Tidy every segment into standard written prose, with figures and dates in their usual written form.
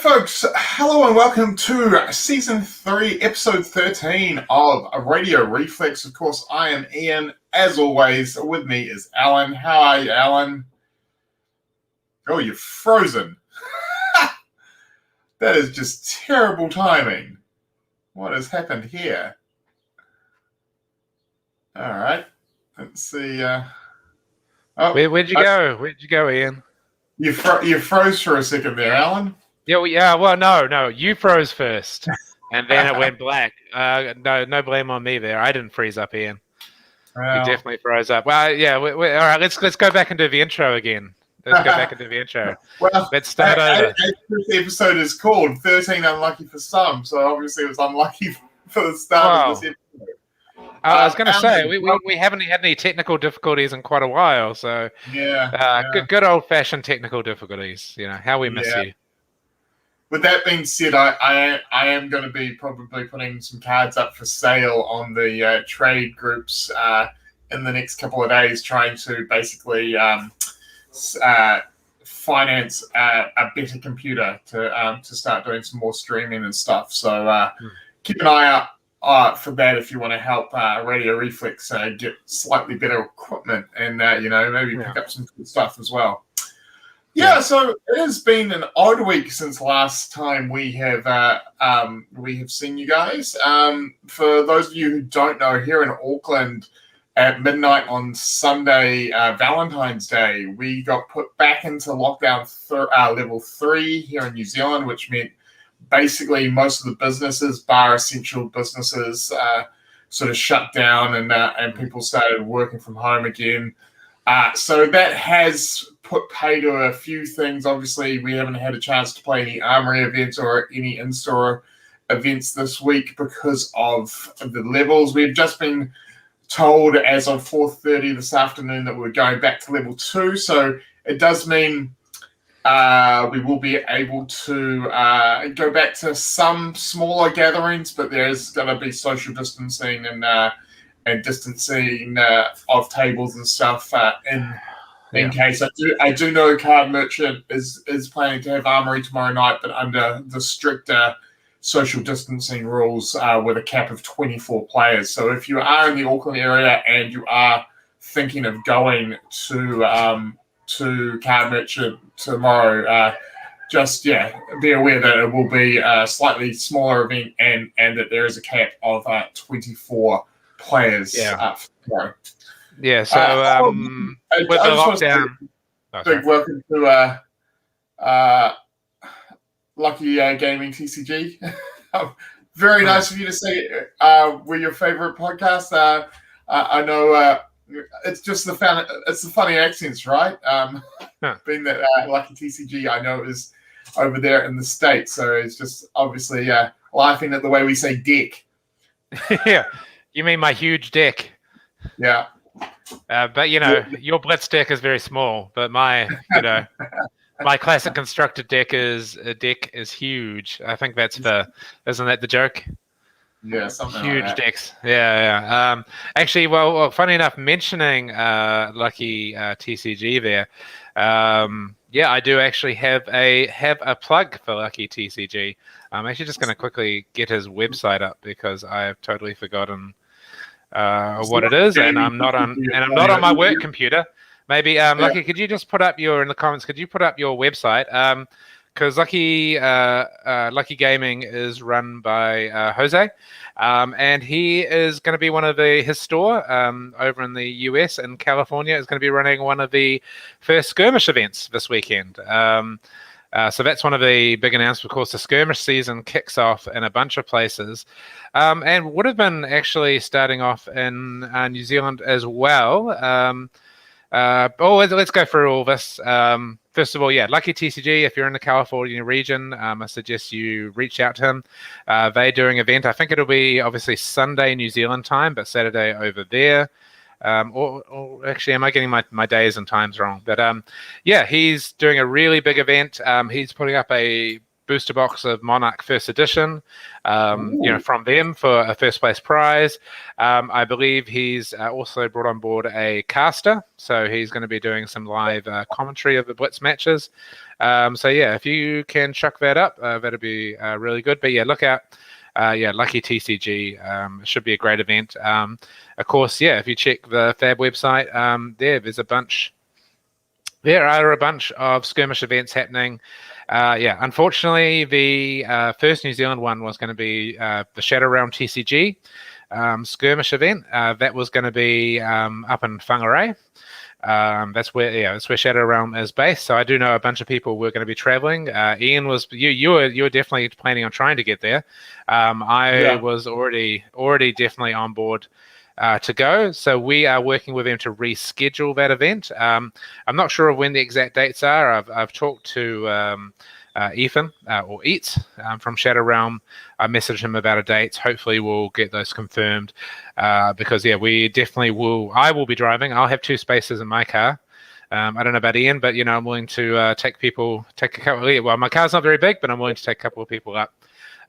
folks, hello and welcome to Season 3, Episode 13 of Radio Reflex. Of course, I am Ian. As always, with me is Alan. How are you, Alan? Oh, you're frozen. That is just terrible timing. What has happened here? All right. Let's see. Where'd you go? Where'd you go, Ian? You froze for a second there, Alan. Yeah. Well, no. You froze first, and then it went black. No blame on me there. I didn't freeze up, Ian. Well, You definitely froze up. Well, yeah. All right. Let's go back and do the intro again. Let's go back and do the intro. Well, let's start over. This episode is called 13 Unlucky for Some, so obviously it was unlucky for the start of this episode. I was going to say, we haven't had any technical difficulties in quite a while, so yeah. Good old-fashioned technical difficulties. You know, how we miss you. With that being said, I am going to be probably putting some cards up for sale on the trade groups in the next couple of days, trying to basically finance a better computer to start doing some more streaming and stuff. So keep an eye out for that if you want to help Radio Reflex get slightly better equipment and maybe pick up some good stuff as well. Yeah, so it has been an odd week since last time we have seen you guys. For those of you who don't know, here in Auckland at midnight on Sunday, Valentine's Day, we got put back into lockdown level 3 here in New Zealand, which meant basically most of the businesses, bar essential businesses, sort of shut down and people started working from home again. So that has put pay to a few things. Obviously, we haven't had a chance to play any Armory events or any in-store events this week because of the levels. We've just been told as of 4:30 this afternoon that we're going back to level 2. So it does mean we will be able to go back to some smaller gatherings, but there's going to be social distancing and distancing of tables and stuff in case. I do know Card Merchant is planning to have Armory tomorrow night, but under the stricter social distancing rules with a cap of 24 players. So if you are in the Auckland area and you are thinking of going to Card Merchant tomorrow, just be aware that it will be a slightly smaller event and that there is a cap of 24 players up tomorrow. Yeah, so with the lockdown, big welcome to Lucky Gaming TCG. Very nice of you to say we're your favorite podcast. I know it's just the funny accents, right? Being that Lucky TCG, I know, is over there in the States, so it's just obviously laughing at the way we say dick. Yeah, you mean my huge dick? Yeah. But your Blitz deck is very small, but my my classic constructed deck is huge. I think that's isn't that the joke? Yeah, something huge like that. Decks. Yeah. Actually, well, funny enough, mentioning Lucky TCG there. I do actually have a plug for Lucky TCG. I'm actually just going to quickly get his website up because I have totally forgotten what it is, and I'm not on my work computer. Maybe Lucky, could you just put up in the comments? Could you put up your website? Because Lucky Gaming is run by Jose, and he is going to be his store over in the US and California is going to be running one of the first Skirmish events this weekend. So that's one of the big announcements. Of course, the Skirmish season kicks off in a bunch of places, and would have been actually starting off in New Zealand as well. Let's go through all this. First of all, Lucky TCG, if you're in the California region, I suggest you reach out to him. They're doing an event. I think it'll be obviously Sunday New Zealand time, but Saturday over there. Or actually, am I getting my days and times wrong? But he's doing a really big event. He's putting up a booster box of Monarch First Edition, from them for a first place prize. I believe he's also brought on board a caster, so he's going to be doing some live commentary of the Blitz matches. If you can chuck that up, that'd be really good. But look out. Lucky TCG. Should be a great event. Of course, if you check the Fab website, there's a bunch. There are a bunch of skirmish events happening. Unfortunately, the first New Zealand one was going to be the Shadow Realm TCG skirmish event. That was going to be up in Whangarei. That's where Shadow Realm is based. So I do know a bunch of people were going to be traveling. Ian you were definitely planning on trying to get there. I was already definitely on board to go. So we are working with them to reschedule that event. I'm not sure of when the exact dates are. I've talked to Ethan or Eats from Shadow Realm. I messaged him about a date. Hopefully we'll get those confirmed because we definitely will. I will be driving. I'll have 2 spaces in my car. I don't know about Ian, but I'm willing to take a couple. Well, my car's not very big, but I'm willing to take a couple of people up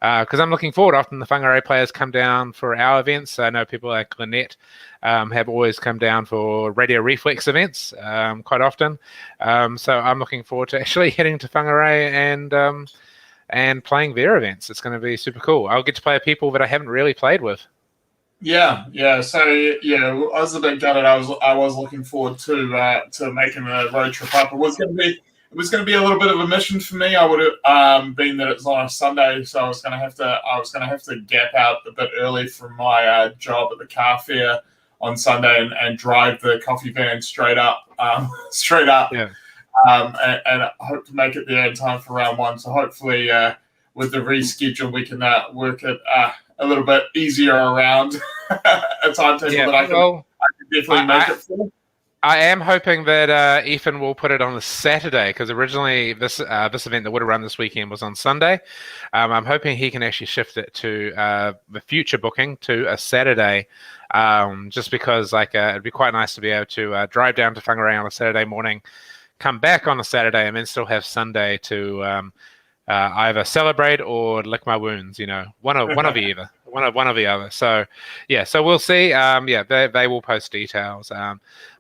because I'm looking forward. Often the Whangarei players come down for our events. I know people like Lynette have always come down for Radio Reflex events quite often. So I'm looking forward to actually heading to Whangarei and playing their events. It's going to be super cool. I'll get to play people that I haven't really played with. Yeah. So I was a bit gutted. I was looking forward to making a road trip up. It was going to be a little bit of a mission for me. I would have been that it's on a Sunday, so I was going to have to gap out a bit early from my job at the car fair on Sunday and drive the coffee van straight up. Yeah. And hope to make it there in time for round 1. So hopefully, with the reschedule, we can work it a little bit easier around a timetable that I can definitely make it for. I am hoping that Ethan will put it on a Saturday because originally this event that would have run this weekend was on Sunday. I'm hoping he can actually shift it to the future booking to a Saturday, just because it'd be quite nice to be able to drive down to Whangarei on a Saturday morning, come back on a Saturday, and then still have Sunday to either celebrate or lick my wounds. One of the other. So we'll see. They will post details.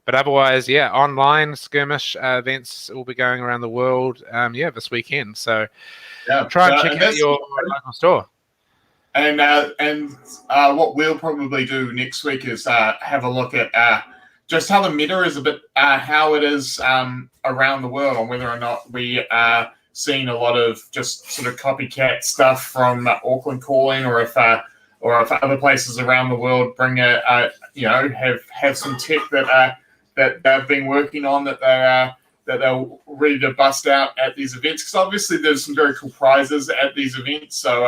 But otherwise, online skirmish events will be going around the world. This weekend. So try and check out your local store. And what we'll probably do next week is have a look at just how the meta is a bit, how it is around the world, on whether or not we are seeing a lot of just sort of copycat stuff from Auckland calling, or if other places around the world bring have some tech that they've been working on that they're ready to bust out at these events, because obviously there's some very cool prizes at these events. So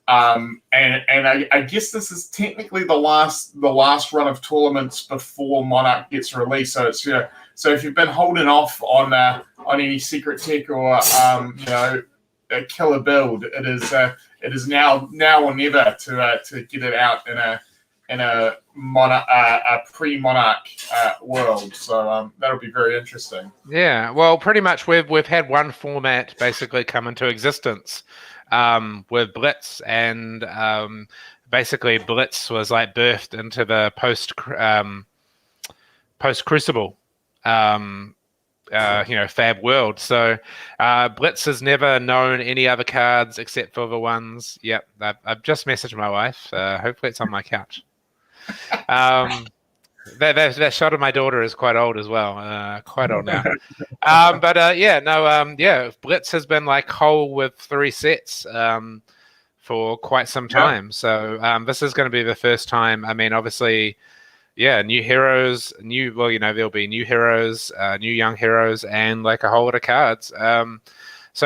I guess this is technically the last run of tournaments before Monarch gets released. So it's so if you've been holding off on any secret tech or a killer build, it is now or never to get it out in a pre-Monarch world. So that'll be very interesting. Yeah, well, pretty much we've had one format basically come into existence with Blitz, and basically Blitz was birthed into the post Crucible Fab world. So Blitz has never known any other cards except for the ones. Yep, I've just messaged my wife. Hopefully it's on my couch. That shot of my daughter is quite old as well. Quite old now. Blitz has been whole with 3 sets for quite some time. Yeah. So this is going to be the first time. I mean, obviously, new heroes, there'll be new heroes, new young heroes, and a whole lot of cards. So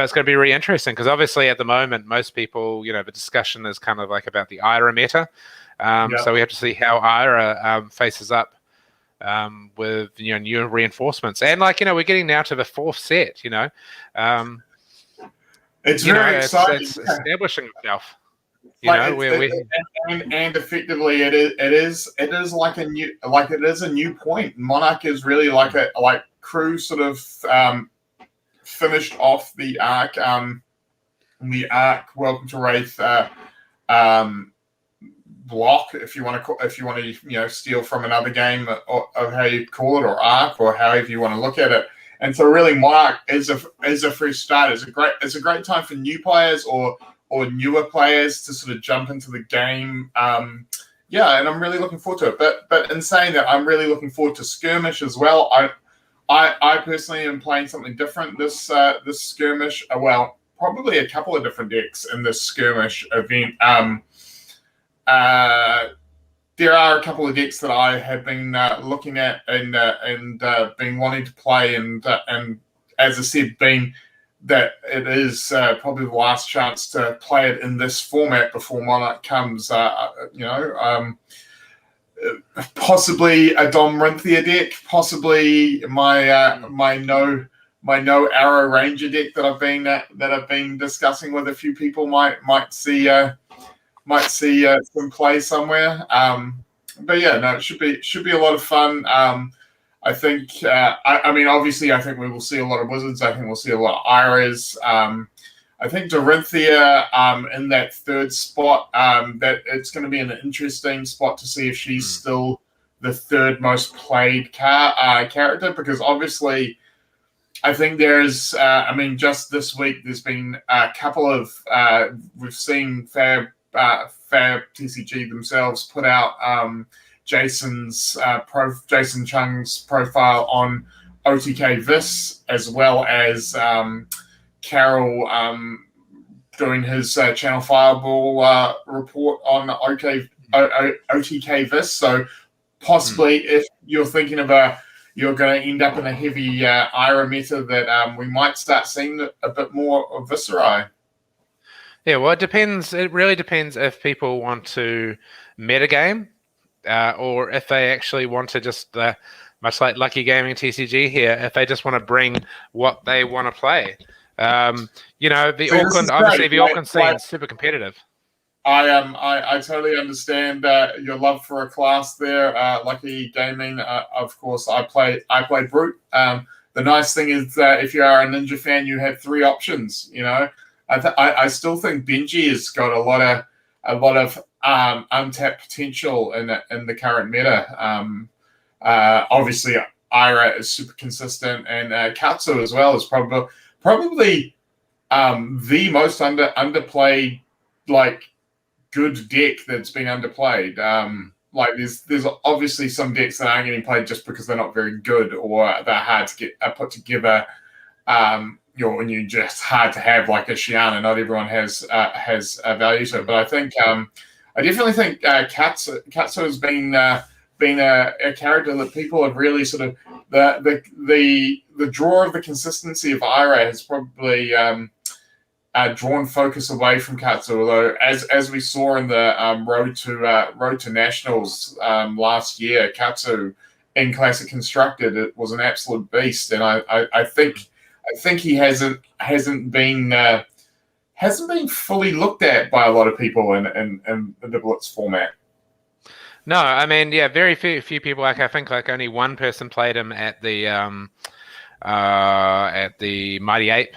it's going to be really interesting because obviously at the moment, most people, the discussion is kind of about the Ira meta. So we have to see how Ira faces up with new reinforcements, and we're getting now to the 4th set. It's very exciting. It's establishing itself. And effectively, it is a new point. Monarch is really Crew sort of finished off the arc the Ark Welcome to Wraith block, if you want to steal from another game of how you call it, or Ark, or however you want to look at it. And so really Mark is a fresh start. It's a great time for new players or newer players to sort of jump into the game. And I'm really looking forward to it. But in saying that, I'm really looking forward to Skirmish as well. I personally am playing something different this Skirmish. Well, probably a couple of different decks in this Skirmish event. There are a couple of decks that I have been looking at and been wanting to play, and as I said, being that it is probably the last chance to play it in this format before Monarch comes. Possibly a Domrinthia deck, possibly my no arrow ranger deck that I've been discussing with a few people might see some play somewhere. But yeah, no, it should be a lot of fun. I think obviously I think we will see a lot of wizards. I think we'll see a lot of Iras. I think Dorinthia in that third spot, that it's going to be an interesting spot to see if she's still the third most played character, because obviously I think there's, just this week there's been a couple of, we've seen Fab TCG themselves put out Jason Chung's profile on OTK Vis, as well as Carol doing his Channel Fireball report on OTK Vis. So possibly if you're thinking of you're going to end up in a heavy Ira meta, that we might start seeing a bit more of Viserai. Yeah, well, it depends. It really depends if people want to metagame or if they actually want to just, much like Lucky Gaming TCG here, if they just want to bring what they want to play. The Auckland scene is super competitive. I totally understand your love for a class there, Lucky Gaming. Of course, I play Brute. The nice thing is that if you are a Ninja fan, you have three options. I still think Benji has got a lot of untapped potential in the current meta. Obviously, Ira is super consistent, and Katsu as well is probably the most underplayed, like, good deck that's been underplayed. There's obviously some decks that aren't getting played just because they're not very good or they're hard to get put together. When you just hard to have, like a Shiana. Not everyone has a value to it, but I definitely think Katsu has been a character that people have really sort of the draw of the consistency of Ira has probably drawn focus away from Katsu. Although as we saw in the road to nationals last year, Katsu in Classic Constructed, it was an absolute beast, and I think he hasn't been fully looked at by a lot of people in the Blitz format. No, very few people. I think only one person played him at the Mighty Ape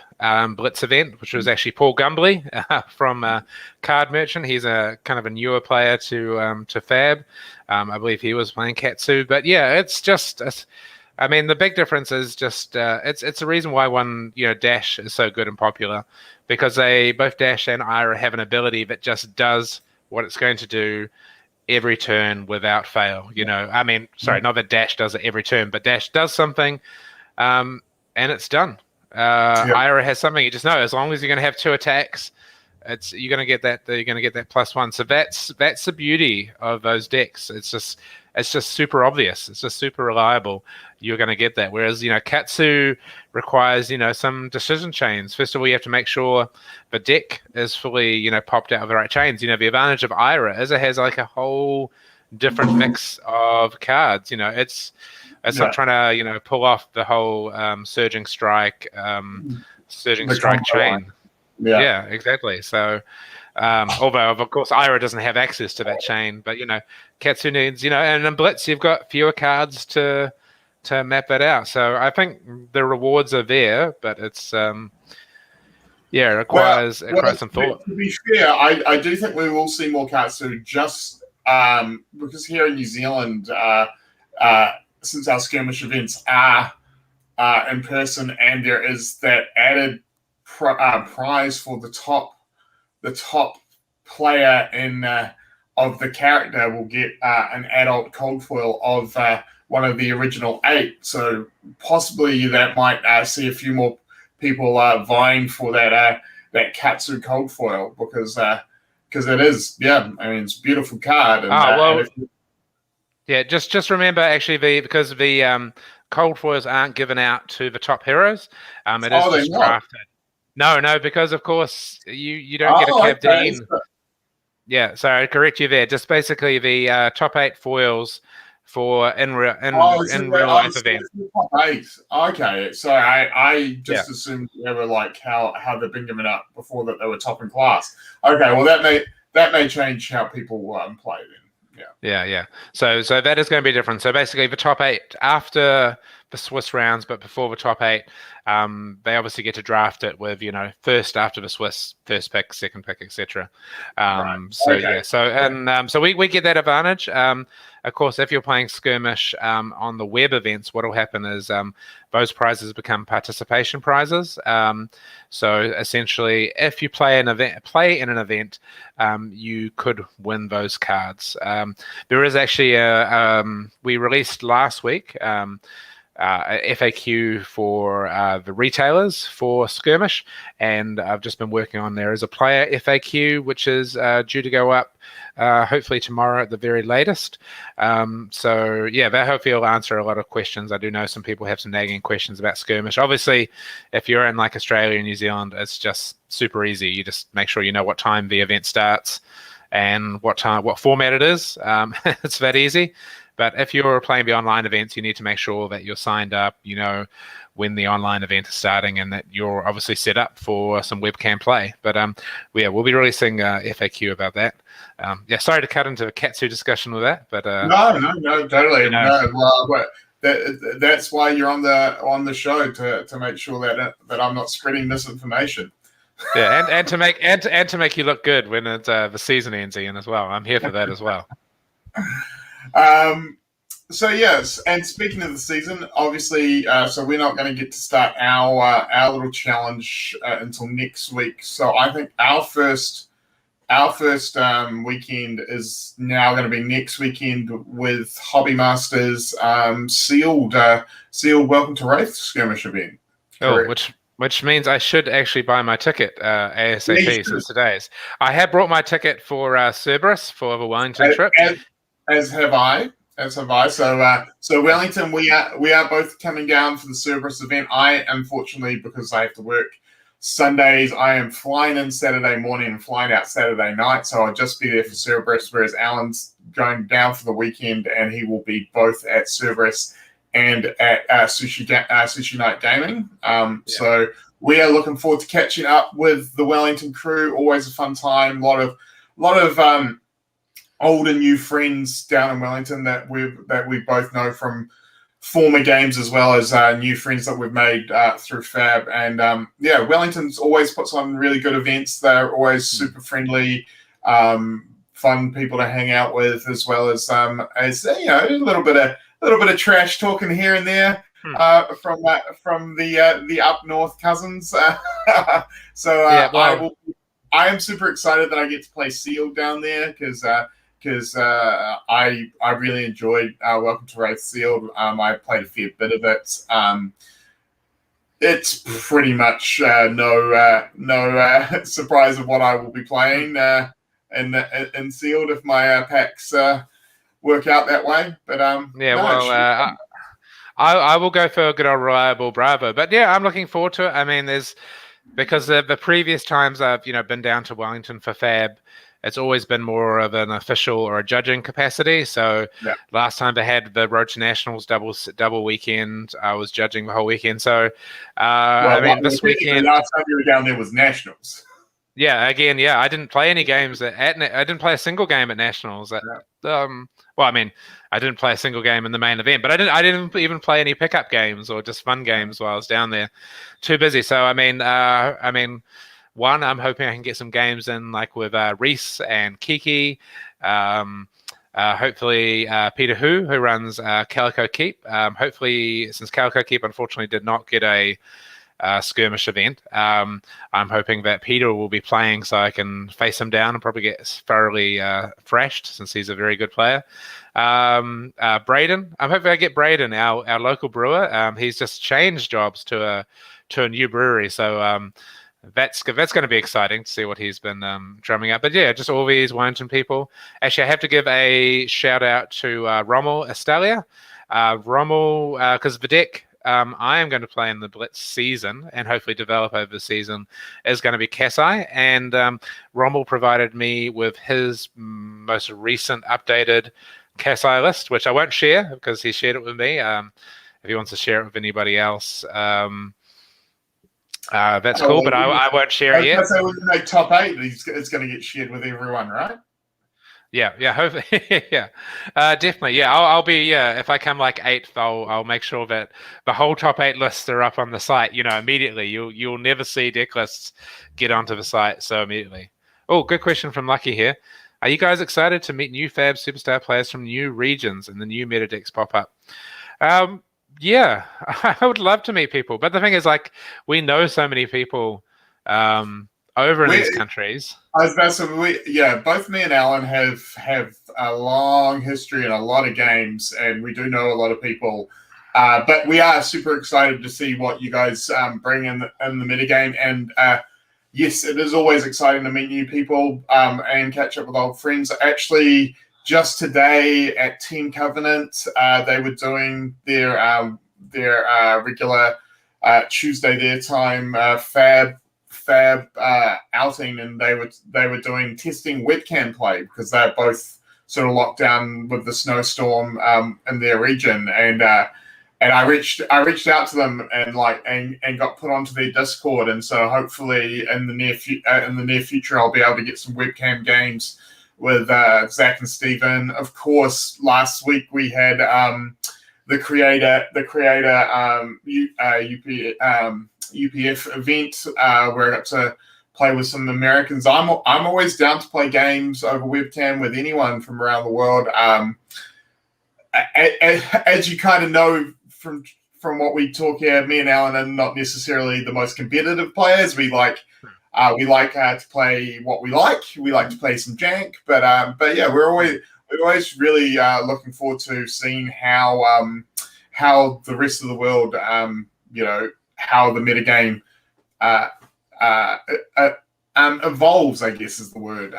Blitz event, which was actually Paul Gumbley from Card Merchant. He's a kind of a newer player to Fab. I believe he was playing Katsu, but yeah, it's just. The big difference is just it's a reason why Dash is so good and popular, because they both Dash and Ira have an ability that just does what it's going to do every turn without fail. Not that Dash does it every turn, but Dash does something, and it's done. Ira has something you just know. As long as you're going to have two attacks, you're going to get that. You're going to get that +1. So that's the beauty of those decks. It's just super obvious. It's just super reliable. You're going to get that. Whereas, Katsu requires, some decision chains. First of all, you have to make sure the deck is fully, popped out of the right chains. The advantage of Ira is it has like a whole different mix of cards. It's not trying to, pull off the whole surging strike chain. Yeah, exactly. So, although of course Ira doesn't have access to that chain, but Katsu needs, and in Blitz you've got fewer cards to map it out. So I think the rewards are there, but it's yeah, it requires some thought. To be fair, I do think we will see more Katsu just because here in New Zealand, since our skirmish events are in person, and there is that added prize for the top player in of the character will get an adult cold foil of one of the original 8. So possibly that might see a few more people vying for that Katsu cold foil because it is, I mean, it's a beautiful card. And, just remember actually because the cold foils aren't given out to the top heroes. It is just drafted. No, because of course you don't get a Cavdeen. Okay. Yeah, so I correct you there. Just basically the top 8 foils for in real life events. Top 8. Okay, so I just assumed they were like how they've been given up before that they were top in class. Okay, well that may change how people play then. Yeah. So that is going to be different. So basically, the top 8 after the Swiss rounds, but before the top 8, they obviously get to draft it with first after the Swiss, first pick, second pick, etc. So we get that advantage. Of course, if you're playing Skirmish on the web events, what will happen is those prizes become participation prizes. So essentially, if you play in an event, you could win those cards. There is actually we released last week a FAQ for the retailers for Skirmish, and I've just been working on there as a player FAQ, which is due to go up hopefully tomorrow at the very latest. That hopefully will answer a lot of questions. I do know some people have some nagging questions about Skirmish. Obviously, if you're in like Australia and New Zealand, it's just super easy. You just make sure you know what time the event starts and what format it is. It's that easy. But if you're playing the online events, you need to make sure that you're signed up, when the online event is starting, and that you're obviously set up for some webcam play. But we'll be releasing FAQ about that. Sorry to cut into a Katsu discussion with that, but no, totally. That's why you're on the show to make sure that I'm not spreading misinformation. Yeah, and to make you look good when it's the season ends, Ian, as well. I'm here for that as well. So yes, and speaking of the season, obviously, so we're not going to get to start our little challenge until next week. So I think our first weekend is now going to be next weekend with Hobby Masters sealed Welcome to Wraith skirmish event. Which means I should actually buy my ticket ASAP since today's. I have brought my ticket for Cerberus for the Wellington trip. As have I. So Wellington, we are both coming down for the Cerberus event. I, unfortunately, because I have to work Sundays, I am flying in Saturday morning and flying out Saturday night. So I'll just be there for Cerberus, whereas Alan's going down for the weekend, and he will be both at Cerberus and at Sushi Night Gaming. So we are looking forward to catching up with the Wellington crew. Always a fun time. A lot of old and new friends down in Wellington that we both know from former games, as well as new friends that we've made through Fab. And Wellington's always puts on really good events. They're always super friendly, fun people to hang out with, as well as a little bit of trash talking here and there from the up north cousins. I am super excited that I get to play Sealed down there because I really enjoyed Welcome to Wraith Sealed. I played a fair bit of it. It's pretty much no surprise of what I will be playing in Sealed if my packs work out that way. But I will go for a good old reliable Bravo. But I'm looking forward to it. I mean, because the previous times I've been down to Wellington for Fab, it's always been more of an official or a judging capacity. So last time they had the Road to Nationals double weekend, I was judging the whole weekend. So this weekend, the last time you were down there was Nationals. I didn't play any games I didn't play a single game at Nationals. I didn't play a single game in the main event, but I didn't even play any pickup games or just fun games while I was down there. Too busy. So one, I'm hoping I can get some games in like with Reese and Kiki. Hopefully Peter who runs Calico Keep. Hopefully, since Calico Keep unfortunately did not get a skirmish event, I'm hoping that Peter will be playing so I can face him down and probably get thoroughly thrashed since he's a very good player. Braden, I'm hoping I get Braden, our local brewer. He's just changed jobs to a new brewery, so that's going to be exciting to see what he's been drumming up. But yeah, just all these Wellington people. Actually, I have to give a shout out to Rommel Estalia. Rommel, because the deck I am going to play in the Blitz season and hopefully develop over the season is going to be Kasai. And Rommel provided me with his most recent updated Kasai list, which I won't share because he shared it with me. If he wants to share it with anybody else, that's cool, but I won't share it yet. So when you make top 8, it's going to get shared with everyone, right? Yeah, hopefully, yeah, definitely, yeah. I'll be, if I come like 8th, I'll make sure that the whole top 8 lists are up on the site. Immediately. You'll never see deck lists get onto the site so immediately. Oh, good question from Lucky here. Are you guys excited to meet new Fab Superstar players from new regions and the new meta decks pop up? Yeah, I would love to meet people, but the thing is, like, we know so many people over in these countries. I was about to say, both me and Alan have a long history and a lot of games, and we do know a lot of people. But we are super excited to see what you guys bring in the metagame. And yes, it is always exciting to meet new people and catch up with old friends. Actually, just today at Team Covenant, they were doing their regular Tuesday their time Fab outing, and they were doing testing webcam play because they're both sort of locked down with the snowstorm in their region, and I reached out to them and got put onto their Discord, and so hopefully in the near future I'll be able to get some webcam games with Zach and Stephen. Of course, last week we had the creator UPF event where I got to play with some Americans. I'm always down to play games over webcam with anyone from around the world. As you kind of know from what we talk here, me and Alan are not necessarily the most competitive players. We like to play what we like. We like to play some jank, but yeah, we're always really looking forward to seeing how the rest of the world, how the metagame evolves, I guess is the word.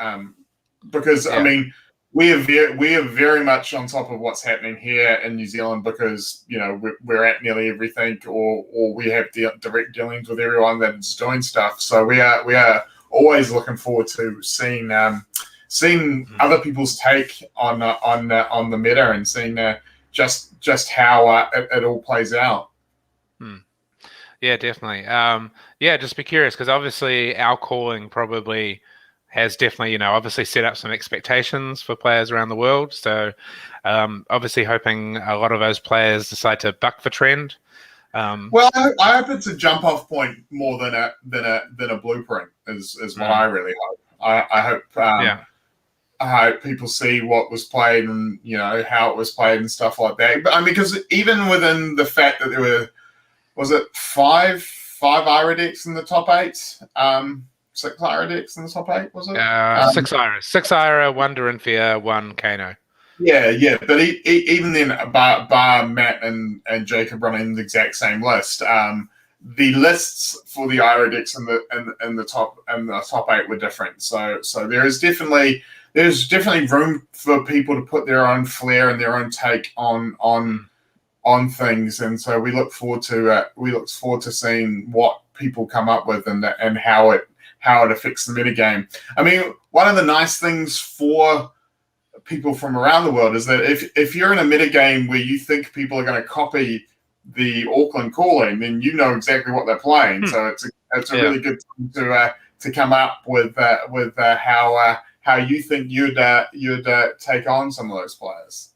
Because I mean, we are very much on top of what's happening here in New Zealand because we're at nearly everything, or we have direct dealings with everyone that is doing stuff. So we are always looking forward to seeing other people's take on the meta and seeing just how it all plays out. Yeah, definitely. Just be curious because obviously our calling probably has definitely, obviously set up some expectations for players around the world. So obviously hoping a lot of those players decide to buck the trend. Well, I hope it's a jump off point more than a blueprint is what I really hope. I hope I hope people see what was played and how it was played and stuff like that. But I mean, because even within the fact that there were, was it five Ira decks in the top 8? 6 Ira decks in the top 8, was it? 6 Ira, 1 Dorinthia, 1 Kano. Yeah. But even then, bar Matt and Jacob running the exact same list. The lists for the Ira decks in the top 8 were different. So there's definitely room for people to put their own flair and their own take on things, and so we look forward to seeing what people come up with and how it affects the metagame. I mean, one of the nice things for people from around the world is that if you're in a metagame where you think people are going to copy the Auckland calling, then you know exactly what they're playing. So it's a really good thing to come up with how you think you'd take on some of those players.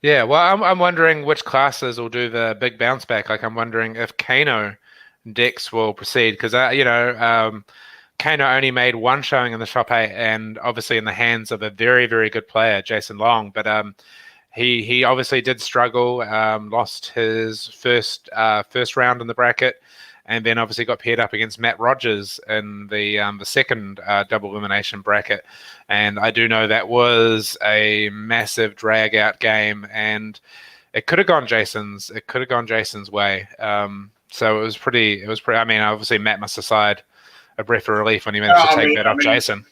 Yeah, well, I'm wondering which classes will do the big bounce back. Like, I'm wondering if Kano decks will proceed because Kano only made one showing in the top 8, and obviously in the hands of a very, very good player, Jason Long. But he obviously did struggle, lost his first round in the bracket, and then obviously got paired up against Matt Rogers in the second double elimination bracket. And I do know that was a massive drag out game, and it could have gone Jason's way. So it was pretty. I mean, obviously Matt must have sighed a breath of relief when he managed to take that off Jason.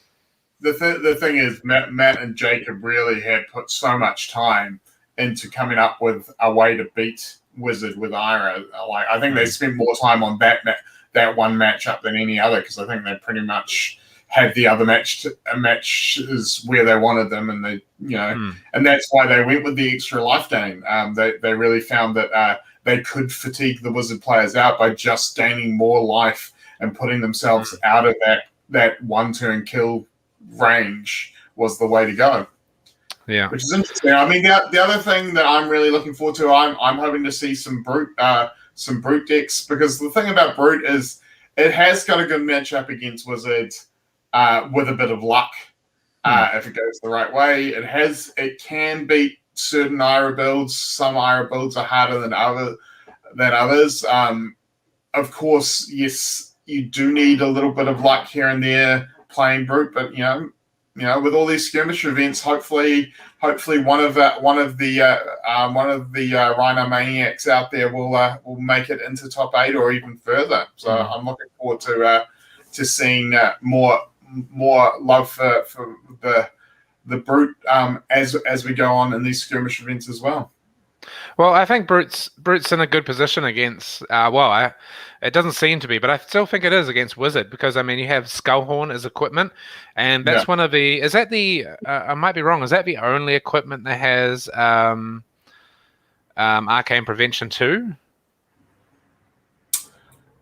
The thing is, Matt and Jacob really had put so much time into coming up with a way to beat Wizard with Ira. Like, I think they spent more time on that one matchup than any other, because I think they pretty much had the other matches where they wanted them, and they, and that's why they went with the extra life gain. They really found that they could fatigue the Wizard players out by just gaining more life and putting themselves out of that one-turn kill range was the way to go. Yeah, which is interesting. I mean, the other thing that I'm really looking forward to, I'm hoping to see some brute decks, because the thing about brute is it has got a good matchup against Wizard with a bit of luck if it goes the right way. It can beat certain Ira builds. Some Ira builds are harder than others. Of course, yes, you do need a little bit of luck here and there playing brute, but with all these skirmish events, hopefully one of the Rhino Maniacs out there will make it into top 8 or even further. So I'm looking forward to seeing more love for the brute as we go on in these skirmish events as well. Well, I think Brute's in a good position against. It doesn't seem to be, but I still think it is against Wizard, because I mean you have Skullhorn as equipment, and that's one of the. Is that the? I might be wrong. Is that the only equipment that has Arcane Prevention too?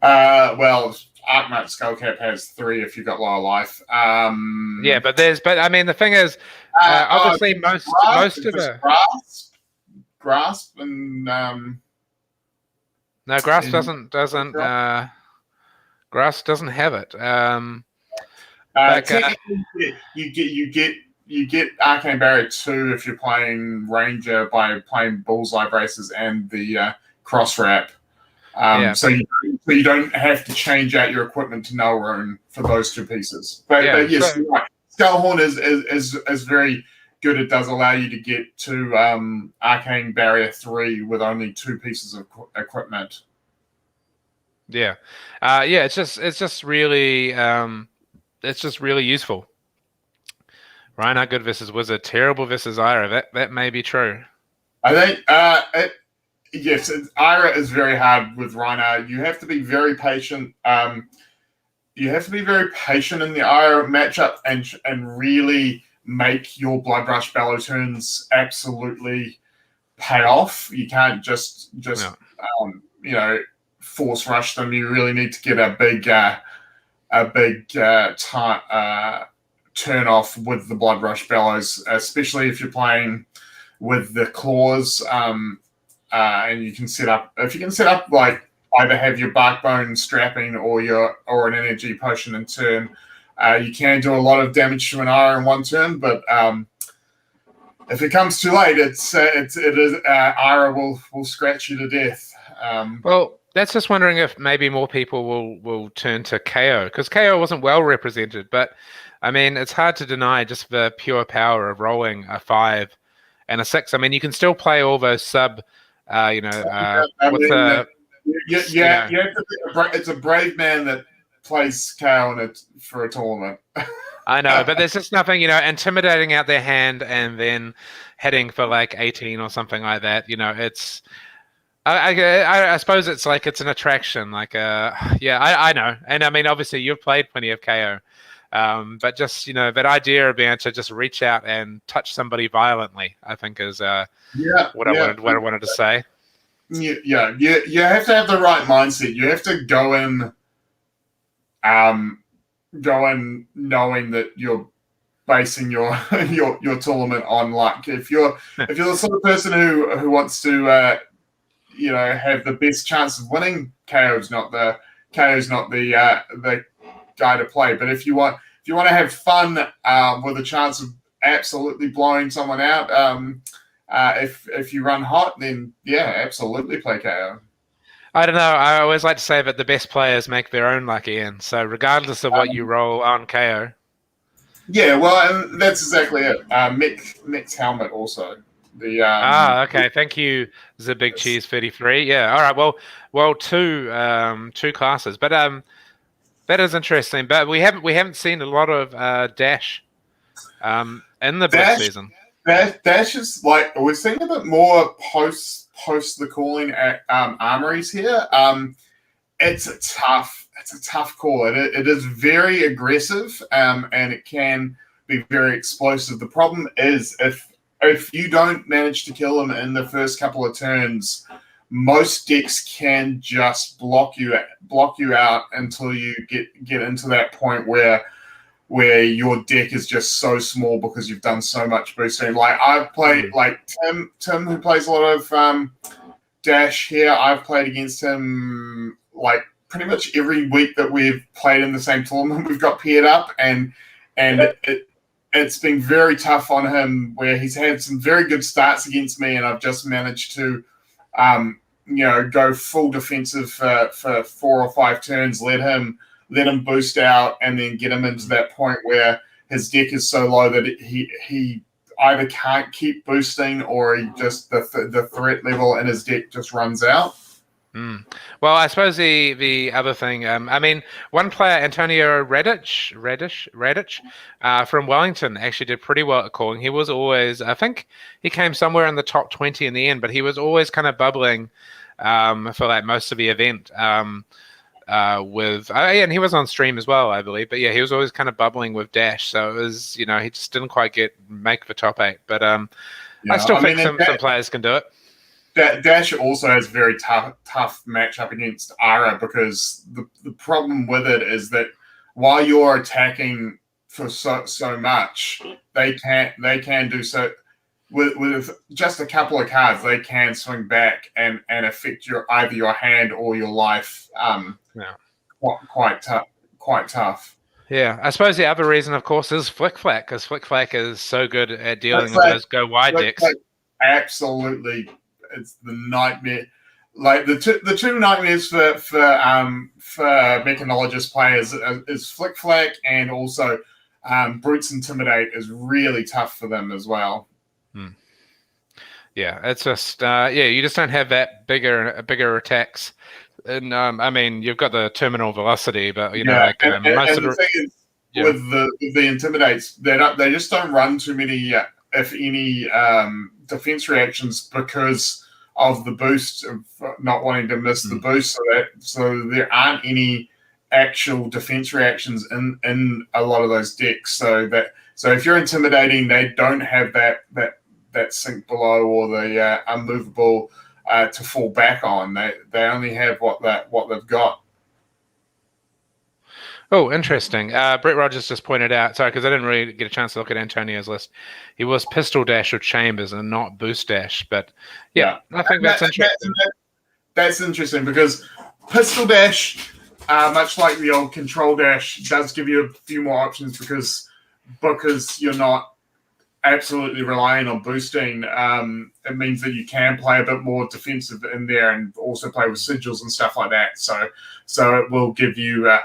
Well, Arknight Skullcap has 3 if you've got lower life. Yeah, but I mean the thing is, obviously most of the grasp and no, Grasp doesn't Grasp doesn't have it. You get Arcane Barrier 2 if you're playing Ranger by playing Bullseye Braces and the Cross Wrap. So you don't have to change out your equipment to Null Rune for those 2 pieces. But yes, you're right. Skullhorn is very good. It does allow you to get to Arcane Barrier 3 with only 2 pieces of equipment. It's just really useful. Reinhardt good versus Wizard, terrible versus Ira. That may be true. I think yes, Ira is very hard with Reinhardt. You have to be very patient. You have to be very patient in the Ira matchup and really make your Blood Rush Bellow turns absolutely pay off. You can't just force rush them. You really need to get a big turn off with the Blood Rush Bellows, especially if you're playing with the claws. And you can set up like either have your Barkbone strapping or an energy potion in turn. You can do a lot of damage to an Ira in one turn, but if it comes too late, Ira will scratch you to death. Well, that's just wondering if maybe more people will turn to KO, because KO wasn't well represented. But I mean, it's hard to deny just the pure power of rolling a 5 and a 6. I mean, you can still play all those sub. It's a brave man that plays KO for a tournament. I know, but there's just nothing, intimidating out their hand and then heading for like 18 or something like that. It's. I suppose it's like it's an attraction. I know, and I mean, obviously you've played plenty of KO, but just that idea of being able to just reach out and touch somebody violently, I think is what I wanted to say. You have to have the right mindset. You have to go in knowing that you're basing your tournament on luck. If you're the sort of person who wants to have the best chance of winning, KO's not the guy to play. But if you want to have fun with a chance of absolutely blowing someone out, if you run hot, then yeah, absolutely play KO. I don't know. I always like to say that the best players make their own luck, Ian. So regardless of what you roll on KO. Yeah, well, and that's exactly it. Mick's helmet also. Okay. Thank you, the Big Cheese 33. Yeah. All right. Well, two classes, but that is interesting. But we haven't seen a lot of Dash in the Blitz season. Dash is like we're seeing a bit more post the calling at armories here. It's a tough call. It is very aggressive, and it can be very explosive. The problem is if you don't manage to kill him in the first couple of turns, most decks can just block you out until you get into that point where your deck is just so small because you've done so much boosting. Like I've played like Tim who plays a lot of Dash here. I've played against him like pretty much every week that we've played in the same tournament. We've got paired up, and it's been very tough on him where he's had some very good starts against me, and I've just managed to go full defensive for 4 or 5 turns, let him boost out, and then get him into that point where his deck is so low that he either can't keep boosting or he just the threat level in his deck just runs out. Well, I suppose the other thing, I mean, one player, Antonio Radic from Wellington, actually did pretty well at calling. He was always, I think he came somewhere in the top 20 in the end, but he was always kind of bubbling for like most of the event. And he was on stream as well, I believe. But yeah, he was always kind of bubbling with Dash. So it was, he just didn't quite make the top 8. But I still think some players can do it. Dash also has a very tough matchup against Ara because the problem with it is that while you're attacking for so much, they can do so with just a couple of cards. They can swing back and affect either your hand or your life. Quite tough. Yeah, I suppose the other reason, of course, is Flick Flack, because Flick Flack is so good at dealing with those go wide decks. Absolutely. It's the nightmare. Like the two nightmares for mechanologist players is Flick Flack, and also Brute's Intimidate is really tough for them as well. Yeah, it's just you just don't have that bigger attacks. And I mean, you've got the terminal velocity, but most of the thing is, with the Intimidates, they just don't run too many, if any, defense reactions because of the boost, of not wanting to miss the boost. So there aren't any actual defense reactions in a lot of those decks. So if you're intimidating, they don't have that sink below or the unmovable to fall back on. They only have what they've got. Oh, interesting. Brett Rogers just pointed out, sorry, because I didn't really get a chance to look at Antonio's list. He was Pistol Dash with Chambers and not Boost Dash. But yeah. I think that's interesting. That's interesting because Pistol Dash, much like the old Control Dash, does give you a few more options because you're not absolutely relying on boosting. It means that you can play a bit more defensive in there and also play with sigils and stuff like that. So it will give you a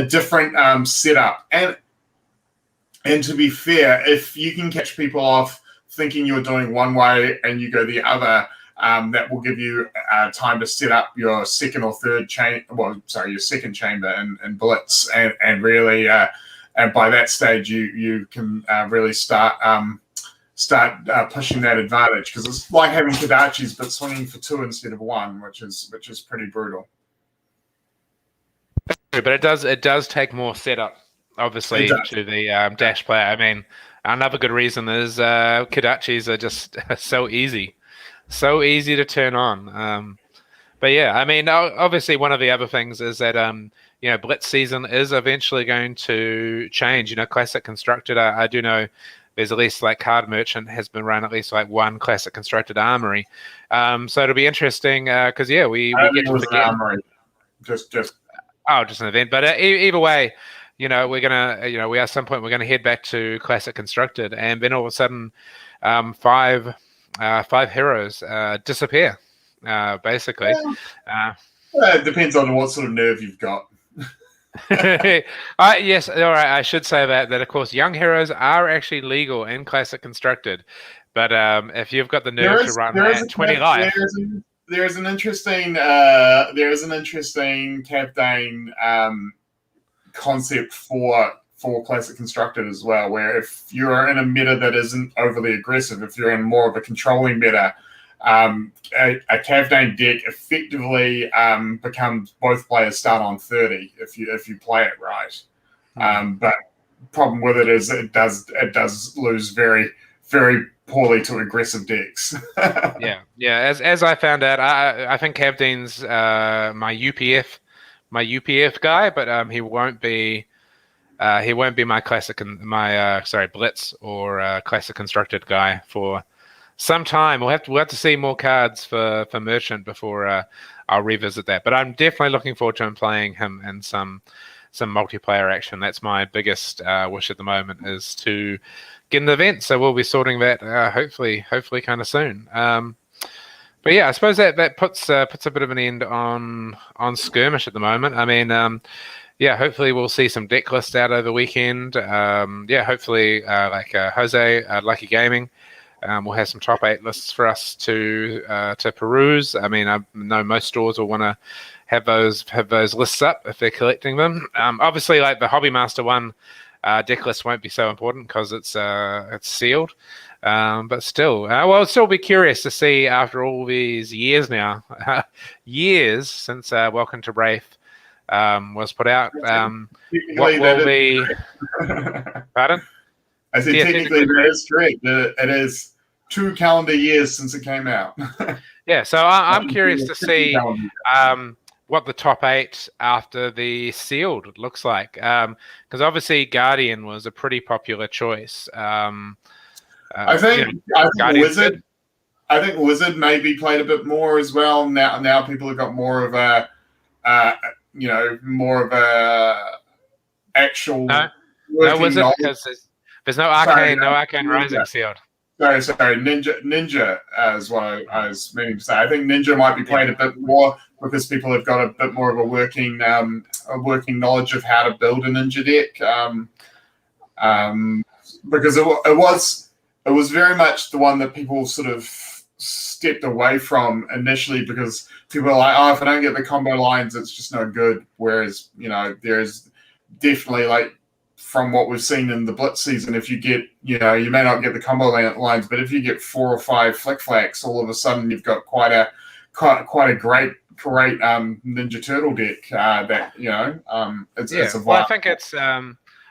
different setup. And to be fair, if you can catch people off thinking you're doing one way and you go the other, that will give you time to set up your second or third your second chamber in Blitz and really. And by that stage, you can really start pushing that advantage because it's like having Kodachis but swinging for 2 instead of 1, which is pretty brutal. But it does take more setup, obviously, to the Dash player. I mean, another good reason is Kodachis are just so easy to turn on. But yeah, I mean, obviously, one of the other things is that Blitz season is eventually going to change. Classic Constructed, I do know there's at least like Card Merchant has been run at least like one Classic Constructed Armory. So it'll be interesting because we get to forget. Armory. Just Oh, just an event. But either way, we're gonna, we at some point we're gonna head back to Classic Constructed, and then all of a sudden, five heroes disappear, basically. It depends on what sort of nerve you've got. Yes, all right. I should say that of course young heroes are actually legal in Classic Constructed, but if you've got the nerve to run at 20 life, there's an interesting Captain concept for Classic Constructed as well, where if you're in a meta that isn't overly aggressive, if you're in more of a controlling meta, a Cavdane deck effectively becomes both players start on 30 if you play it right. But problem with it is it does lose very, very poorly to aggressive decks. yeah. As I found out, I think Cavdane's my UPF guy, but he won't be my classic Blitz or Classic Constructed guy for some time. We'll have to see more cards for Merchant before I'll revisit that. But I'm definitely looking forward to playing him in some multiplayer action. That's my biggest wish at the moment, is to get an event. So we'll be sorting that hopefully kind of soon. But yeah, I suppose that puts a bit of an end on Skirmish at the moment. I mean, hopefully we'll see some deck lists out over the weekend. Hopefully like Jose, Lucky Gaming. We'll have some top 8 lists for us to peruse. I mean, I know most stores will want to have those lists up if they're collecting them. Obviously, like the Hobby Master one deck list won't be so important because it's sealed. But still, I'll still be curious to see after all these years now, years since Welcome to Wraith was put out. What will be? Pardon? I said technically that is correct. It is 2 calendar years since it came out. Yeah, so I'm curious to see what the top 8 after the sealed looks like. Because obviously Guardian was a pretty popular choice. I think Wizard maybe played a bit more as well. Now people have got more of a actual no Wizard because there's no Arcane, Rising sealed. Sorry, Ninja is what I was meaning to say. I think Ninja might be played a bit more because people have got a bit more of a working knowledge of how to build a Ninja deck. Because it was very much the one that people sort of stepped away from initially because people are like, oh, if I don't get the combo lines, it's just no good. Whereas, there's definitely, like, from what we've seen in the Blitz season, if you get, you may not get the combo lines, but if you get 4 or 5 flick flacks, all of a sudden you've got quite a great Ninja Turtle deck. It's a vibe. Well, I think it's.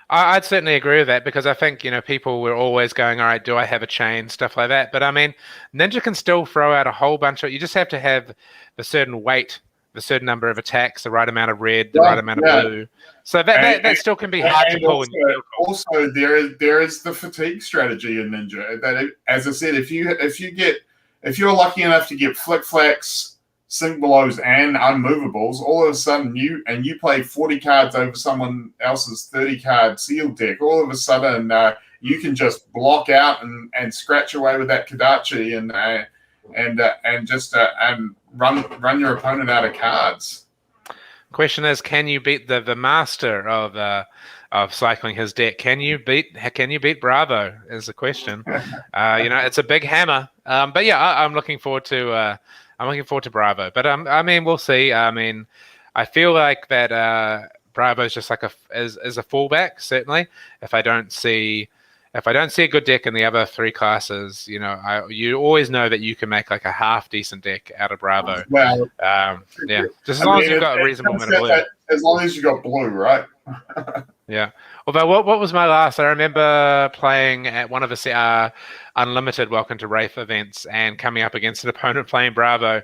I'd certainly agree with that because I think people were always going, all right, do I have a chain, stuff like that. But I mean, Ninja can still throw out a whole bunch of. You just have to have the certain weight, the certain number of attacks, the right amount of red, the right amount of blue. So that still can be hard to pull. Also, there is the fatigue strategy in Ninja. That as I said, if you're lucky enough to get flick flacks, sink belows, and unmovables, all of a sudden you play 40 cards over someone else's 30 card sealed deck. All of a sudden, you can just block out and scratch away with that Kadachi and run your opponent out of cards. Question is, can you beat the master of cycling his deck? Can you beat Bravo? Is the question. It's a big hammer. But yeah, I'm looking forward to Bravo. But I mean, we'll see. I mean, I feel like that Bravo is just like is a fallback. Certainly, if I don't see a good deck in the other 3 classes, you always know that you can make like a half decent deck out of Bravo. Well, just as long as you've got a reasonable amount of blue. As long as you got blue, right? Yeah. Although, what was my last? I remember playing at one of the unlimited Welcome to Wraith events and coming up against an opponent playing Bravo,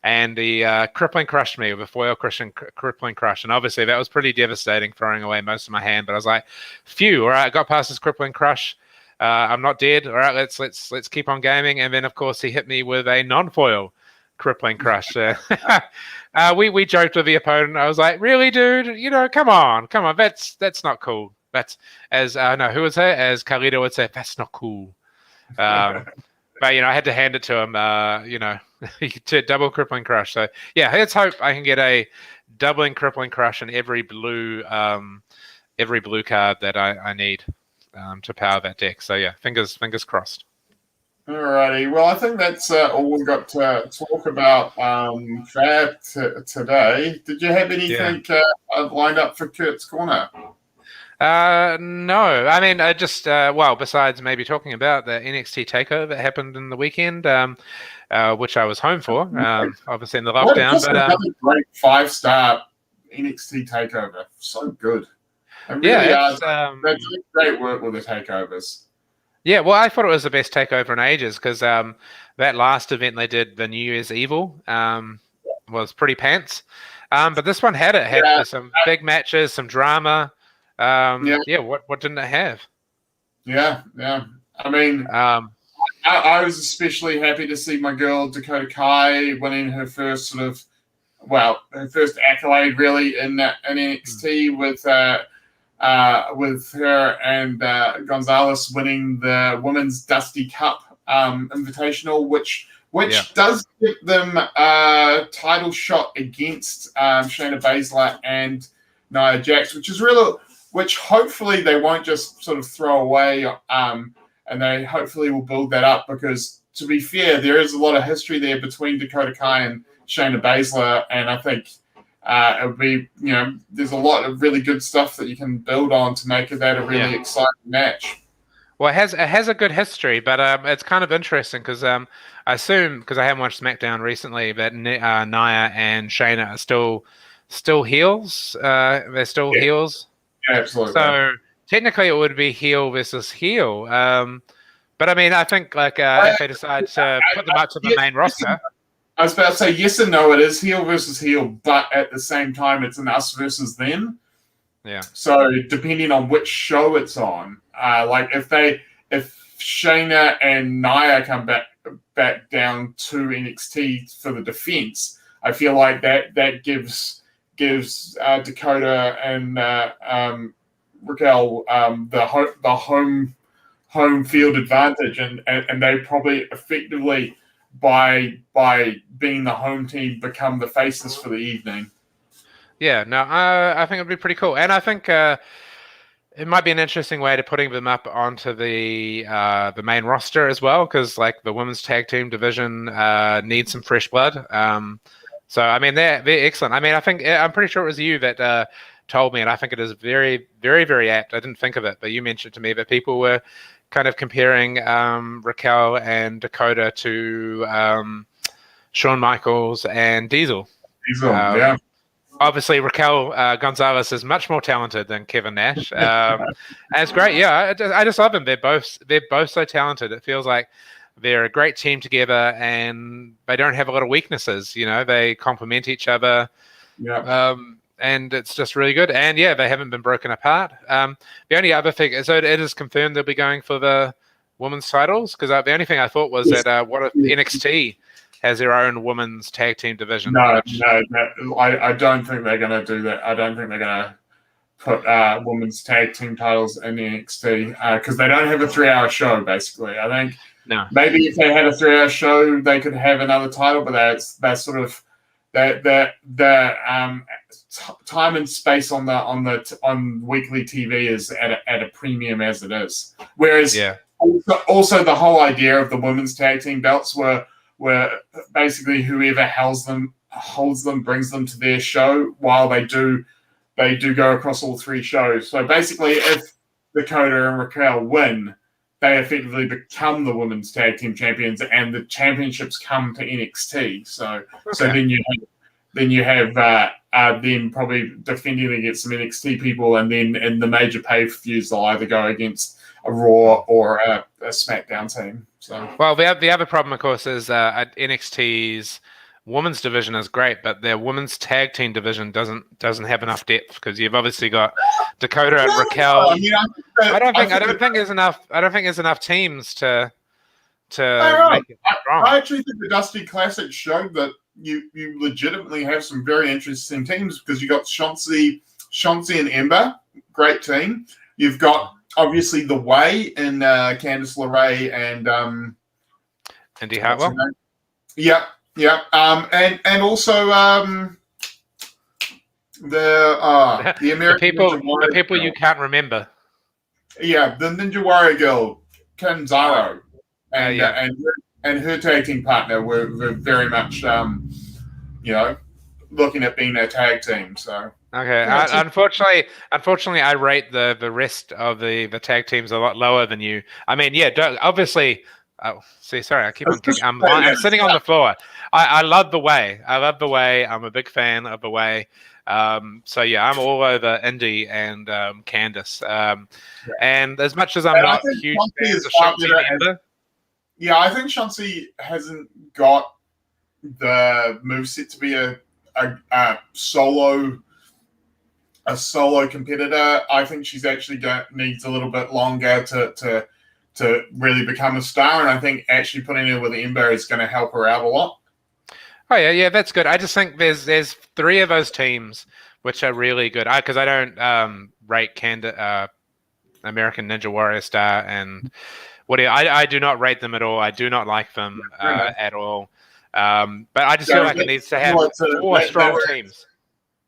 and he crippling crushed me with a foil crippling crush, and obviously that was pretty devastating, throwing away most of my hand. But I was like, phew, all right, I got past this crippling crush. I'm not dead. All right, let's keep on gaming. And then of course he hit me with a non-foil crippling crush. We joked with the opponent. I was like, really, dude? Come on. That's not cool. That's as no, who would say? As Carlito would say, that's not cool. But I had to hand it to him. To double crippling crush. So yeah, let's hope I can get a doubling crippling crush in every blue card that I need to power that deck. So yeah, fingers crossed. Alrighty. Well, I think that's all we've got to talk about today. Did you have anything lined up for Kurt's Corner? No. I mean, I just besides maybe talking about the NXT takeover that happened in the weekend, which I was home for, obviously in the lockdown. But another great 5-star NXT takeover. So good. They're doing great work with the takeovers. Yeah, well, I thought it was the best takeover in ages because that last event they did, the New Year's Evil, was pretty pants. But this one had some big matches, some drama. What didn't it have? Yeah. I mean, I was especially happy to see my girl Dakota Kai winning her first her first accolade really in NXT with her and Gonzalez winning the Women's Dusty Cup Invitational, which does give them a title shot against Shayna Baszler and Nia Jax, which hopefully they won't just sort of throw away, and they hopefully will build that up because, to be fair, there is a lot of history there between Dakota Kai and Shayna Baszler, and I think it would be, there's a lot of really good stuff that you can build on to make that a really exciting match. Well, it has a good history, but it's kind of interesting because I assume, because I haven't watched SmackDown recently, that Nia and Shayna are still heels. They're still heels. Yeah, absolutely. So technically, it would be heel versus heel. But I mean, I think if they decide to put them up to the main roster. I was about to say yes and no. It is heel versus heel, but at the same time, it's an us versus them. Yeah. So depending on which show it's on, if Shayna and Nia come back down to NXT for the defense, I feel like that gives Dakota and Raquel the home field advantage, and they probably effectively by being the home team become the faces for the evening. Yeah, no, I think it'd be pretty cool, and I think it might be an interesting way to putting them up onto the main roster as well, because like the women's tag team division needs some fresh blood. So I mean they're excellent. I mean I'm pretty sure it was you that told me, and I think it is very, very, very apt. I didn't think of it, but you mentioned to me that people were kind of comparing Raquel and Dakota to Shawn Michaels and Diesel. Yeah. Obviously, Raquel Gonzalez is much more talented than Kevin Nash. And it's great. Yeah, I just love them. They're both so talented. It feels like they're a great team together, and they don't have a lot of weaknesses. They complement each other. Yeah. And it's just really good. And yeah, they haven't been broken apart. The only other thing is that it is confirmed they'll be going for the women's titles, because the only thing I thought was that what if NXT has their own women's tag team division? No, I don't think they're going to do that. I don't think they're going to put women's tag team titles in NXT because they don't have a 3-hour show, basically. I think maybe if they had a 3-hour show, they could have another title, but that's sort of the time and space on weekly TV is at a premium as it is. Whereas also the whole idea of the women's tag team belts were basically whoever holds them brings them to their show while they do go across all 3 shows. So basically, if Dakota and Raquel win, they effectively become the women's tag team champions, and the championships come to NXT. So then you have them probably defending against some NXT people, and then in the major pay-per-views they'll either go against a Raw or a SmackDown team. So the other problem, of course, is NXT's women's division is great, but their women's tag team division doesn't have enough depth, because you've obviously got Dakota and Raquel. I don't think there's enough teams to to make it strong. I actually think the Dusty Classic showed that you legitimately have some very interesting teams because you got Chauncey and Ember, great team. You've got obviously the Way and Candice LeRae and Indy Hartwell. Yeah. And also the American the people you can't remember. Yeah, the Ninja Warrior girl, Kanzaro, and her tag team partner were very much looking at being their tag team. So okay, unfortunately, I rate the rest of the tag teams a lot lower than you. I mean, obviously. Oh, sorry, I keep on kicking. I'm sitting on the floor. I love the Way. I'm a big fan of the Way. So yeah, I'm all over Indy and Candice. And as much as I'm not huge fans of Chauncey Ember, I think Chauncey hasn't got the moveset to be a solo competitor. I think she's actually needs a little bit longer to really become a star, and I think actually putting her with Ember is going to help her out a lot. Oh yeah, that's good. I just think there's 3 of those teams which are really good. Because I don't rate American Ninja Warrior Star and I do not rate them at all. I do not like them at all. But I just feel like it needs to have 4 strong teams.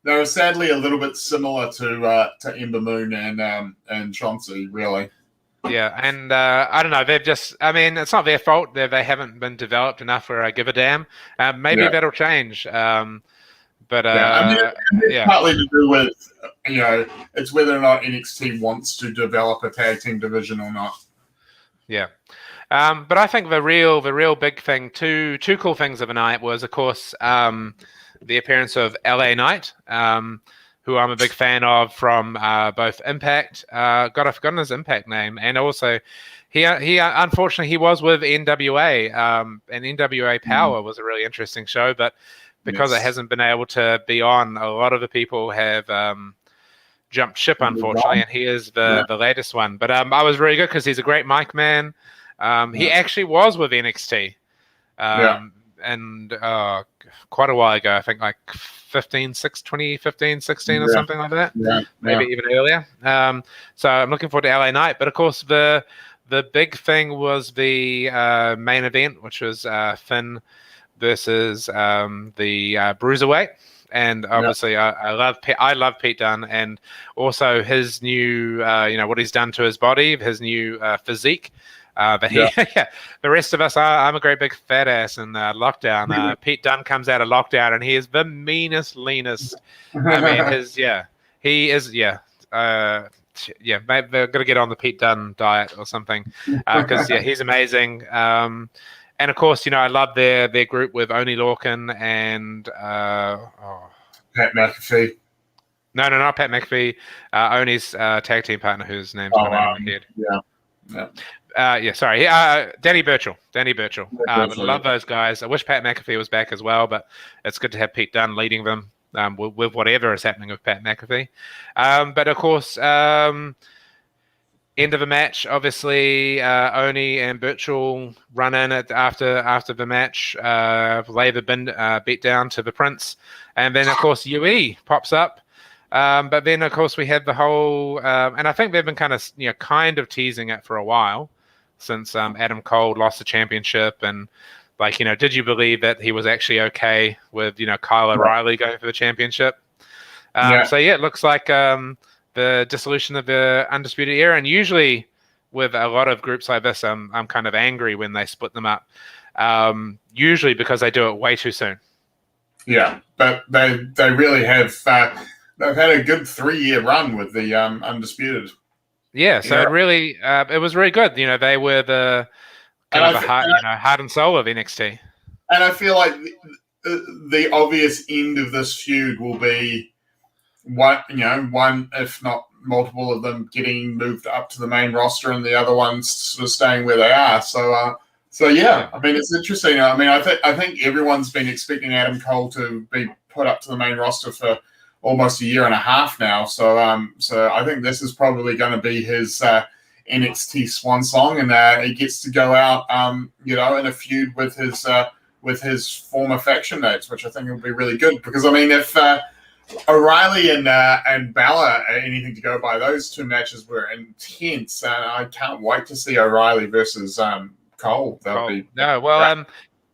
They were sadly a little bit similar to Ember Moon and Chauncey, really. Yeah, and I don't know. It's not their fault. They haven't been developed enough where I give a damn. Maybe that'll change. Partly to do with, it's whether or not NXT wants to develop a tag team division or not. Yeah. But I think the real big thing, two cool things of the night was, of course, the appearance of LA Knight, who I'm a big fan of from both Impact. I've forgotten his Impact name, and also he unfortunately he was with NWA, and NWA Power was a really interesting show, but because it hasn't been able to be on, a lot of the people have jumped ship, unfortunately, and he is the latest one. But I was really good because he's a great mic man. He actually was with NXT. And quite a while ago, I think like 2015, 16 or something like that. Maybe even earlier. So I'm looking forward to LA Knight. But of course, the big thing was the main event, which was Finn versus the Bruiserweight. And obviously, I love Pete Dunne, and also his new, what he's done to his body, his new physique. But the rest of us, I'm a great big fat ass in lockdown. Pete Dunne comes out of lockdown, and he is the meanest, leanest. I mean, he is. Maybe they're gonna get on the Pete Dunne diet or something, because he's amazing. And of course, I love their group with Oney Lorcan and Pat McAfee. No, not Pat McAfee. Oney's tag team partner, whose name's gone out of my head. Sorry. Danny Burchell. I love those guys. I wish Pat McAfee was back as well, but it's good to have Pete Dunne leading them with whatever is happening with Pat McAfee. But of course, end of the match, obviously, Oney and Burchell run in after the match, lay the beat down to the Prince, and then of course UE pops up. But then of course we had the whole, and I think they've been kind of teasing it for a while, since Adam Cole lost the championship, and did you believe that he was actually okay with Kyle O'Reilly going for the championship? So it looks like the dissolution of the Undisputed Era, and usually with a lot of groups like this, I'm kind of angry when they split them up, usually because they do it way too soon. Yeah, but they really have. They've had a good 3-year run with the Undisputed. Yeah, so it was really good. They were the heart and soul of NXT. And I feel like the obvious end of this feud will be one, if not multiple of them getting moved up to the main roster, and the other ones sort of staying where they are. So yeah, I mean, it's interesting. I mean, I think everyone's been expecting Adam Cole to be put up to the main roster for almost a year and a half now. So I think this is probably going to be his NXT swan song, and he gets to go out, in a feud with his former faction mates, which I think will be really good. Because I mean, if O'Reilly and Balor, anything to go by, those two matches were intense, and I can't wait to see O'Reilly versus Cole.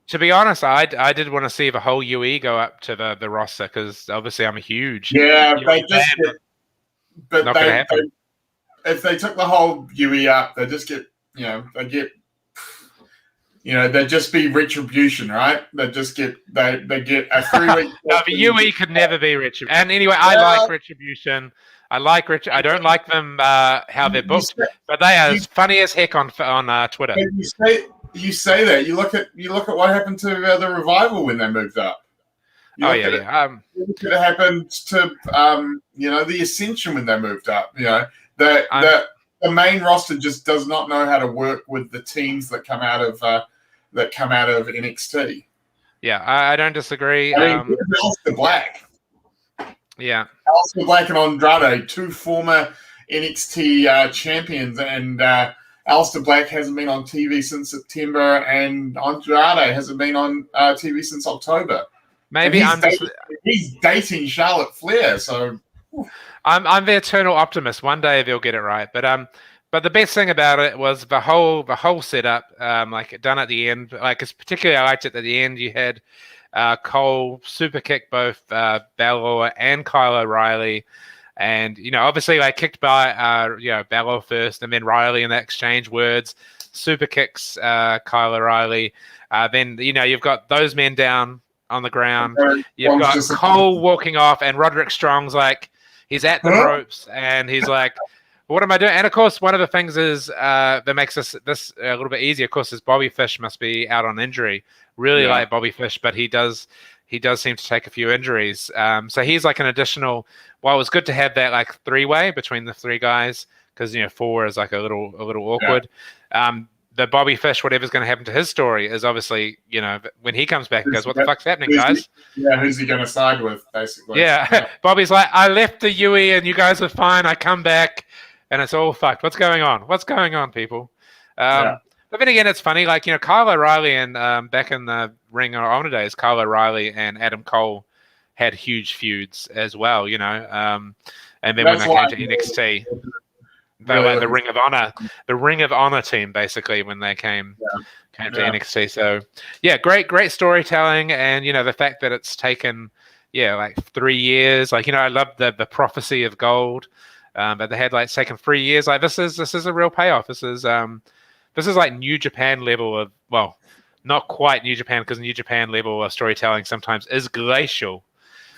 To be honest, I did want to see the whole UE go up to the roster, because obviously I'm a huge they just fan, but not going to happen. If they took the whole UE up, they just get they'd just be Retribution, right? They get a 3-week. No, the UE could never be Retribution. And anyway, I like Retribution. I don't like them how they're booked, but they are funny as heck on Twitter. You say that. You look at what happened to the Revival when they moved up. Look at what happened to the Ascension when they moved up. The main roster just does not know how to work with the teams that come out of NXT. Yeah, I don't disagree. Aleister Black. Yeah, Aleister Black and Andrade, two former NXT champions, and Aleister Black hasn't been on TV since September, and Andrade hasn't been on TV since October. Maybe he's dating Charlotte Flair, so I'm the eternal optimist. One day they'll get it right. But the best thing about it was the whole setup, done at the end. Particularly I liked it at the end. You had Cole super kick both Balor and Kyle O'Reilly. And, obviously they kicked by, Balor first, and then Riley in that exchange words, super kicks Kyle O'Reilly. Then, you've got those men down on the ground. You've got Cole walking off, and Roderick Strong's he's at the ropes, and he's like, what am I doing? And, of course, one of the things is that makes this a little bit easier, of course, is Bobby Fish must be out on injury. Really like Bobby Fish, but he does seem to take a few injuries. So he's an additional. Well, it was good to have that three-way between the three guys, because 4 is a little awkward. Yeah. The Bobby Fish, whatever's going to happen to his story is obviously, when he comes back and goes, what the fuck's happening, guys? Who's he going to side with, basically? Yeah. Bobby's like, I left the UE and you guys are fine. I come back and it's all fucked. What's going on? What's going on, people? But then again, it's funny, Kyle O'Reilly and back in the Ring of Honor days, Kyle O'Reilly and Adam Cole had huge feuds as well, and then when they came to NXT, they were the Ring of Honor team, basically, when they came to NXT. So, great storytelling, and the fact that it's taken 3 years. I love the prophecy of gold, but they had taken 3 years. This is a real payoff. This is New Japan level of, well, not quite New Japan, because New Japan level of storytelling sometimes is glacial.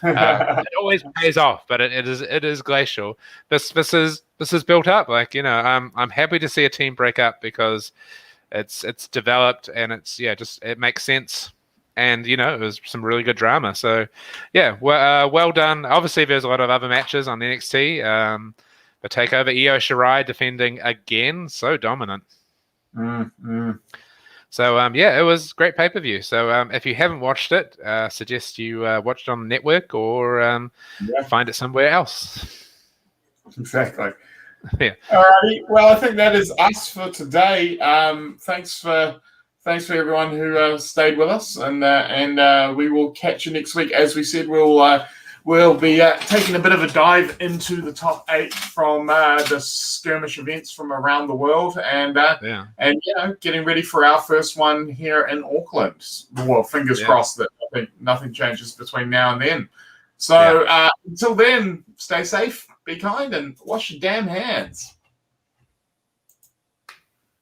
It always pays off, but it is glacial. This is built up. I'm happy to see a team break up, because it's developed, and it makes sense. And it was some really good drama. So well done. Obviously, there's a lot of other matches on NXT. The takeover, Io Shirai defending again, so dominant. So it was great pay-per-view. So if you haven't watched it, suggest you watch it on the network, or find it somewhere else. Exactly. Yeah. Alrighty. Well, I think that is us for today. Thanks for everyone who stayed with us, and we will catch you next week. As we said, we'll be taking a bit of a dive into the top 8 from the skirmish events from around the world, and getting ready for our first one here in Auckland. Well, fingers crossed that I think nothing changes between now and then. So until then, stay safe, be kind, and wash your damn hands.